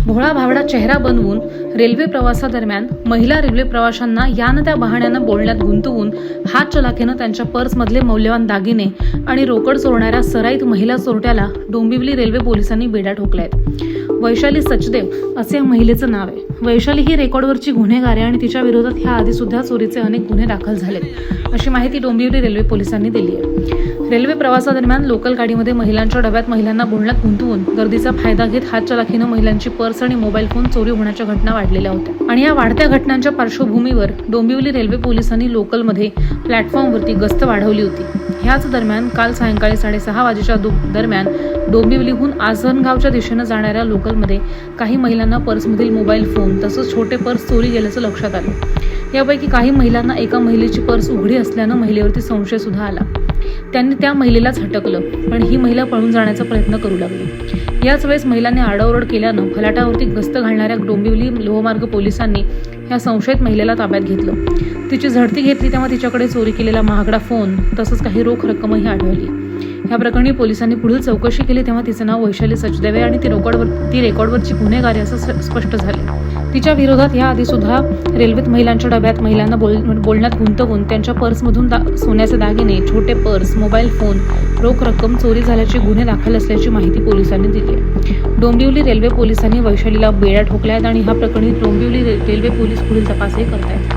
भोळा भावडा चेहरा बनवून रेल्वे प्रवासादरम्यान महिला रेल्वे प्रवाशांना यानं त्या बहाण्यानं बोलण्यात गुंतवून हात चलाखीनं त्यांच्या पर्समधले मौल्यवान दागिने आणि रोकड चोरणाऱ्या सराईत महिला चोरट्याला डोंबिवली रेल्वे पोलिसांनी बेड्या ठोकल्यात। वैशाली सचदेव असे या महिलेचं नाव आहे। वैशाली ही रेकॉर्डवरची गुन्हेगार आहे आणि तिच्या विरोधात ह्या आधी सुद्धा चोरीचे अनेक गुन्हे दाखल झालेत, अशी माहिती डोंबिवली रेल्वे पोलिसांनी दिली आहे। रेल्वे प्रवासादरम्यान लोकल गाडीमध्ये महिलांच्या डब्यात महिलांना बोलण्यात गुंतवून गर्दीचा फायदा घेत हातचलाखीनं महिलांची पर्स आणि मोबाईल फोन चोरी होण्याच्या घटना वाढलेल्या होत्या आणि या वाढत्या घटनांच्या पार्श्वभूमीवर डोंबिवली रेल्वे पोलिसांनी लोकलमध्ये प्लॅटफॉर्मवरती गस्त वाढवली होती। ह्याच दरम्यान काल सायंकाळी 6:30 वाजेच्या दरम्यान डोंबिवलीहून आसनगावच्या दिशेनं जाणाऱ्या लोकलमध्ये काही महिलांना पर्समधील मोबाईल फोन तसंच छोटे पर्स चोरी गेल्याचं लक्षात आलं। यापैकी काही महिलांना एका महिलेची पर्स उघडी असल्यानं महिलेवरती संशय सुद्धा आला। त्यांनी त्या महिलेलाच हटकलं, पण ही महिला पळून जाण्याचा प्रयत्न करू लागली। याच वेळेस महिलांनी आरडाओरड केल्यानं फलाटावरती गस्त घालणाऱ्या डोंबिवली लोहमार्ग पोलिसांनी या संशयित महिलेला ताब्यात घेतलं। तिची झडती घेतली तेव्हा तिच्याकडे चोरी केलेला महागडा फोन तसंच काही रोख रक्कमही आढळली। या प्रकरणी पोलिसांनी पुढील चौकशी केली तेव्हा तिचं नाव वैशाली सचदेव आहे आणि ती रेकॉर्डवरची गुन्हेगार आहे असं स्पष्ट झाले। तिच्या विरोधात याआधी सुद्धा रेल्वेत महिलांच्या डब्यात महिलांना बोलण्यात गुंतवून त्यांच्या पर्समधून सोन्याचे दागिने, छोटे पर्स, मोबाईल फोन, रोख रक्कम चोरी झाल्याचे गुन्हे दाखल असल्याची माहिती पोलिसांनी दिली आहे। डोंबिवली रेल्वे पोलिसांनी वैशालीला बेड्या ठोकल्या आहेत आणि ह्या प्रकरणी डोंबिवली रेल्वे पोलीस पुढील तपासही करत आहेत।